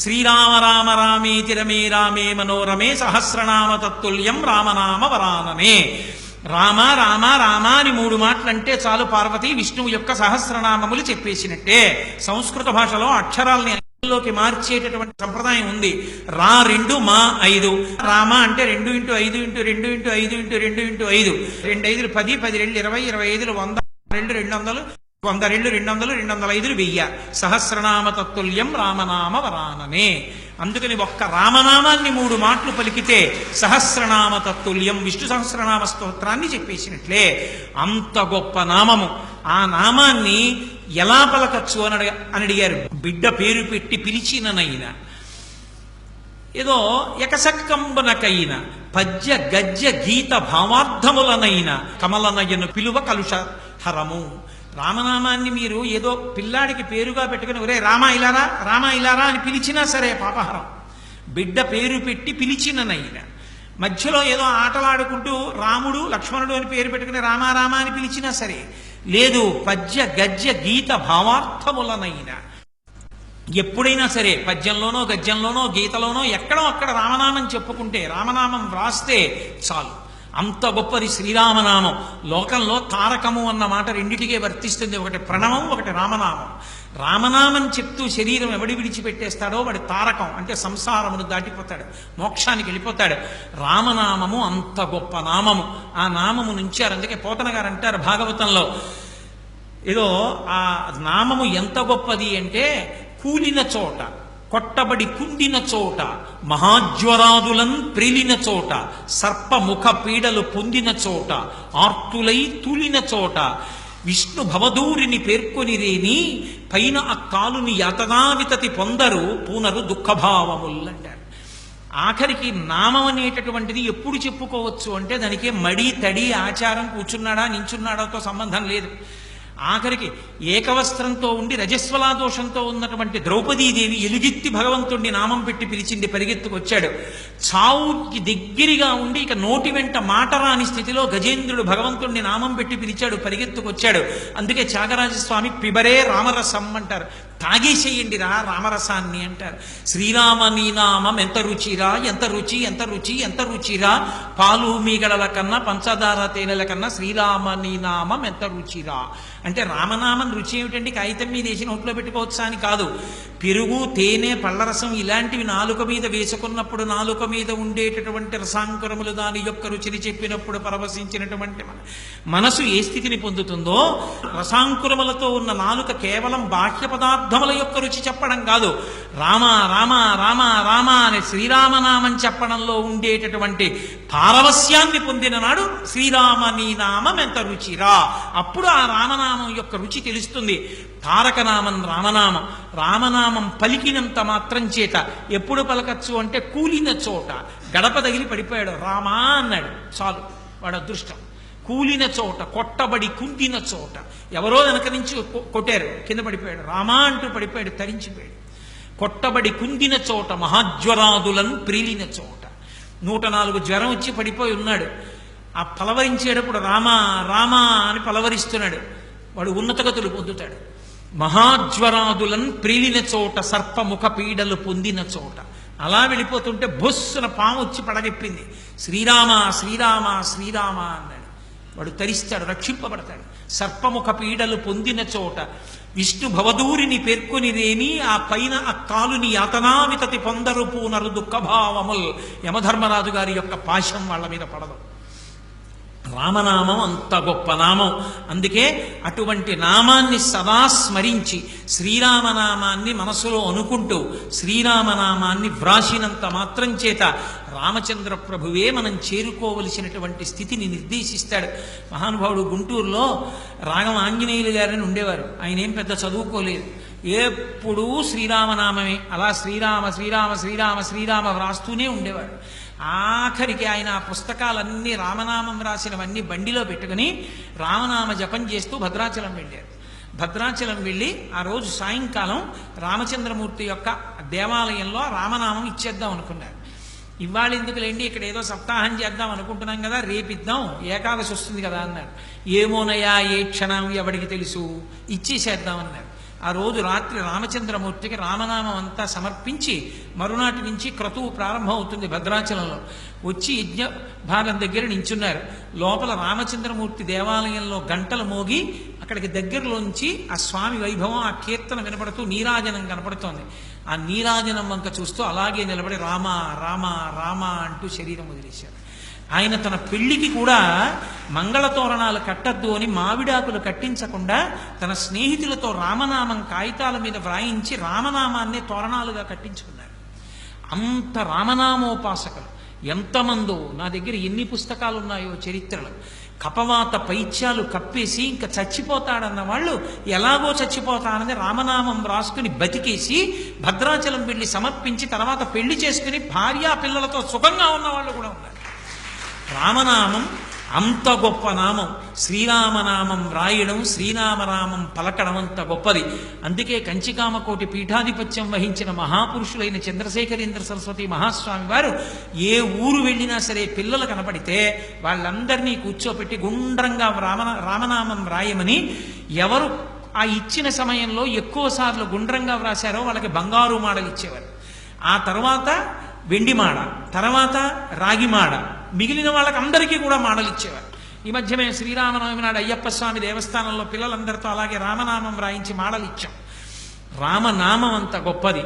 శ్రీరామ రామ రామేతి రమే రామే మనోరమే సహస్రనామ తత్తుల్యం రామనామ వరాననే. రామ రామ రామ అని 3 మాటలంటే చాలు పార్వతి విష్ణువు యొక్క సహస్రనామములు చెప్పేసినట్టే. సంస్కృత భాషలో అక్షరాల్ని లోకి మార్చేటటువంటి సంప్రదాయం ఉంది. రా 2 మా 5. రామ అంటే 2 × 5 × 2 × 5 × 2 × 5. 2 5 10, 10 2 20, 25 100, 2 200, 100 2 200, 205 1000. సహస్రనామ తత్తుల్యం రామనామ వరాననే. అందుకని ఒక్క రామనామాన్ని 3 మాటలు పలికితే సహస్రనామ తత్తుల్యం విష్ణు సహస్రనామ స్తోత్రాన్ని చెప్పేసినట్లే. అంత గొప్ప నామము. ఆ నామాన్ని ఎలా పలకచ్చు అని అడిగారు. బిడ్డ పేరు పెట్టి పిలిచిననైనా, ఏదో ఎకసక్కంబనకైన పద్య గద్య గీత భావార్థములనైన కమలనయను పిలువ కలుష హరము. రామనామాన్ని మీరు ఏదో పిల్లాడికి పేరుగా పెట్టుకుని ఒరే రామా ఇలారా రామా ఇలారా అని పిలిచినా సరే పాపహరం. బిడ్డ పేరు పెట్టి పిలిచిననైనా, మధ్యలో ఏదో ఆటలాడుకుంటూ రాముడు లక్ష్మణుడు అని పేరు పెట్టుకుని రామా రామా అని పిలిచినా సరే, లేదు పద్య గద్య గీత భావార్థములనైనా ఎప్పుడైనా సరే పద్యంలోనో గద్యంలోనో గీతలోనో ఎక్కడో అక్కడ రామనామం చెప్పుకుంటే, రామనామం వ్రాస్తే చాలు. అంత గొప్పది శ్రీరామనామం. లోకంలో తారకము అన్న మాట రెండిటికే వర్తిస్తుంది. ఒకటి ప్రణవం, ఒకటి రామనామం. రామనామం చెప్తూ శరీరం ఎవడి విడిచిపెట్టేస్తాడో వాడి తారకం, అంటే సంసారమును దాటిపోతాడు, మోక్షానికి వెళ్ళిపోతాడు. రామనామము అంత గొప్ప నామము. ఆ నామము నుంచారు. అందుకే పోతన గారు అంటారు భాగవతంలో, ఏదో ఆ నామము ఎంత గొప్పది అంటే, కూలిన చోట, కొట్టబడి కుండిన చోట, మహాజ్వరాదులన్ ప్రిలిన చోట, సర్పముఖ పీడలు పొందిన చోట, ఆర్తులై తులిన చోట, విష్ణు భవదూరిని పేర్కొని రేని పైన ఆ కాలుని యాతనావితతి పొందరు పూనరు దుఃఖభావములంటారు. ఆఖరికి నామం అనేటటువంటిది ఎప్పుడు చెప్పుకోవచ్చు అంటే, దానికి మడి తడి ఆచారం కూర్చున్నాడా నించున్నాడాతో సంబంధం లేదు. ఆఖరికి ఏకవస్త్రంతో ఉండి రజస్వలా దోషంతో ఉన్నటువంటి ద్రౌపదీదేవి ఎలుగెత్తి భగవంతుణ్ణి నామం పెట్టి పిలిచింది, పరిగెత్తుకొచ్చాడు. చావుకి దగ్గరగా ఉండి ఇక నోటి వెంట మాట రాని స్థితిలో గజేంద్రుడు భగవంతుణ్ణి నామం పెట్టి పిలిచాడు, పరిగెత్తుకొచ్చాడు. అందుకే త్యాగరాజస్వామి పిబరే రామరసం అంటారు. తాగేసేయండి రా రామరసాన్ని అంటారు. శ్రీరామ నీ నామం ఎంత రుచిరా, ఎంత రుచి ఎంత రుచి ఎంత రుచిరా, పాలు మీగడల కన్నా పంచదార తేనెల కన్నా శ్రీరామ నీ నామం ఎంత రుచిరా. అంటే రామనామం రుచి ఏమిటండి, కాగితం మీద వేసి నోట్లో పెట్టుకోవచ్చా అని కాదు. పెరుగు తేనె పళ్ళరసం ఇలాంటివి నాలుక మీద వేసుకున్నప్పుడు నాలుక మీద ఉండేటటువంటి రసాంకురములు దాని యొక్క రుచిని చెప్పినప్పుడు పరవశించినటువంటి మనసు ఏ స్థితిని పొందుతుందో, రసాంకురములతో ఉన్న నాలుక కేవలం బాహ్య పదార్థముల యొక్క రుచి చెప్పడం కాదు, రామ రామ రామ రామ అనే శ్రీరామనామం చెప్పడంలో ఉండేటటువంటి పారవస్యాన్ని పొందిన నాడు శ్రీరామ నీ నామం ఎంత రుచిరా. అప్పుడు ఆ రామనామం యొక్క రుచి తెలుస్తుంది. తారకనామం రామనామం. రామనామం పలికినంత మాత్రం చేత ఎప్పుడు పలకచ్చు అంటే, కూలిన చోట, గడప తగిలి పడిపోయాడు రామా అన్నాడు చాలు, వాడు అదృష్టం. కూలిన చోట, కొట్టబడి కుందిన చోట, ఎవరో వెనక నుంచి కొట్టారు, కింద పడిపోయాడు, రామా అంటూ పడిపోయాడు, తరించిపోయాడు. కొట్టబడి కుందిన చోట, మహాజ్వరాదులను ప్రీలిన చోట, 104 జ్వరం వచ్చి పడిపోయి ఉన్నాడు. ఆ పలవరించేటప్పుడు రామా రామా అని పలవరిస్తున్నాడు, వాడు ఉన్నతగతులు పొందుతాడు. మహాజ్వరాదులను ప్రీలిన చోట, సర్పముఖ పీడలు పొందిన చోట. అలా వెళ్ళిపోతుంటే బొస్సున పాము వచ్చి పడగెప్పింది, శ్రీరామ శ్రీరామ శ్రీరామ అన్నాడు. వాడు తరిస్తాడు, రక్షింపబడతాడు. సర్పముఖ పీడలు పొందిన చోట విష్ణు భవదూరిని పేర్కొని రేని ఆ పైన ఆ కాలుని యాతనావితతి పొందరు పూనరు దుఃఖభావముల్. యమధర్మరాజు గారి యొక్క పాశం వాళ్ళ మీద పడదు. రామనామం అంత గొప్ప నామం. అందుకే అటువంటి నామాన్ని సదా స్మరించి శ్రీరామనామాన్ని మనసులో అనుకుంటూ శ్రీరామనామాన్ని వ్రాసినంత మాత్రం చేత రామచంద్ర ప్రభువే మనం చేరుకోవలసినటువంటి స్థితిని నిర్దేశిస్తాడు. మహానుభావుడు గుంటూరులో రాగం ఆంజనేయులు గారని ఉండేవారు. ఆయన ఏం పెద్ద చదువుకోలేదు, ఎప్పుడూ శ్రీరామనామమే. అలా శ్రీరామ శ్రీరామ శ్రీరామ శ్రీరామ వ్రాస్తూనే ఉండేవారు. ఆఖరికి ఆయన ఆ పుస్తకాలన్నీ రామనామం రాసినవన్నీ బండిలో పెట్టుకుని రామనామ జపం చేస్తూ భద్రాచలం వెళ్ళారు. భద్రాచలం వెళ్ళి ఆ రోజు సాయంకాలం రామచంద్రమూర్తి యొక్క దేవాలయంలో రామనామం ఇచ్చేద్దాం అనుకున్నారు. ఇవాళ ఎందుకులేండి, ఇక్కడ ఏదో సప్తాహం చేద్దాం అనుకుంటున్నాం కదా, రేపిద్దాం, ఏకాదశి వస్తుంది కదా అన్నారు. ఏమోనయా ఏ క్షణం ఎవడికి తెలుసు, ఇచ్చేసేద్దాం అన్నారు. ఆ రోజు రాత్రి రామచంద్రమూర్తికి రామనామం అంతా సమర్పించి మరునాటి నుంచి క్రతువు ప్రారంభం అవుతుంది భద్రాచలంలో. వచ్చి యజ్ఞ భాగం దగ్గర నించున్నారు. లోపల రామచంద్రమూర్తి దేవాలయంలో గంటలు మోగి అక్కడికి దగ్గరలోంచి ఆ స్వామి వైభవం, ఆ కీర్తన వినపడుతూ నీరాజనం కనపడుతోంది. ఆ నీరాజనం వంక చూస్తూ అలాగే నిలబడి రామ రామ రామ అంటూ శరీరం వదిలేశారు. ఆయన తన పెళ్లికి కూడా మంగళతోరణాలు కట్టద్దు అని మావిడాకులు కట్టించకుండా తన స్నేహితులతో రామనామం కాగితాల మీద వ్రాయించి రామనామాన్ని తోరణాలుగా కట్టించుకున్నారు. అంత రామనామోపాసకులు ఎంతమందో. నా దగ్గర ఎన్ని పుస్తకాలు ఉన్నాయో చరిత్రలో. కపవాత పైత్యాలు కప్పేసి ఇంకా చచ్చిపోతాడన్న వాళ్ళు ఎలాగో చచ్చిపోతానని రామనామం రాసుకుని బతికేసి భద్రాచలం వెళ్ళి సమర్పించి తర్వాత పెళ్లి చేసుకుని భార్యా పిల్లలతో సుఖంగా ఉన్న వాళ్ళు కూడా ఉన్నారు. రామనామం అంత గొప్ప నామం. శ్రీరామనామం రాయడం, శ్రీరామనామం పలకడం అంత గొప్పది. అందుకే కంచికామకోటి పీఠాధిపత్యం వహించిన మహాపురుషులైన చంద్రశేఖరేంద్ర సరస్వతి మహాస్వామి వారు ఏ ఊరు వెళ్ళినా సరే పిల్లలు కనపడితే వాళ్ళందరినీ కూర్చోపెట్టి గుండ్రంగా రామనామం రాయమని, ఎవరు ఆ ఇచ్చిన సమయంలో ఎక్కువ సార్లు గుండ్రంగా వ్రాసారో వాళ్ళకి బంగారు మాడలు ఇచ్చేవారు. ఆ తర్వాత వెండి మాడ, తర్వాత రాగి మాడ, మిగిలిన వాళ్ళకి అందరికీ కూడా మాడలు ఇచ్చేవారు. ఈ మధ్య మేము శ్రీరామనవమి నాడు అయ్యప్ప స్వామి దేవస్థానంలో పిల్లలందరితో అలాగే రామనామం రాయించి మాడలు ఇచ్చాం. రామనామం అంత గొప్పది.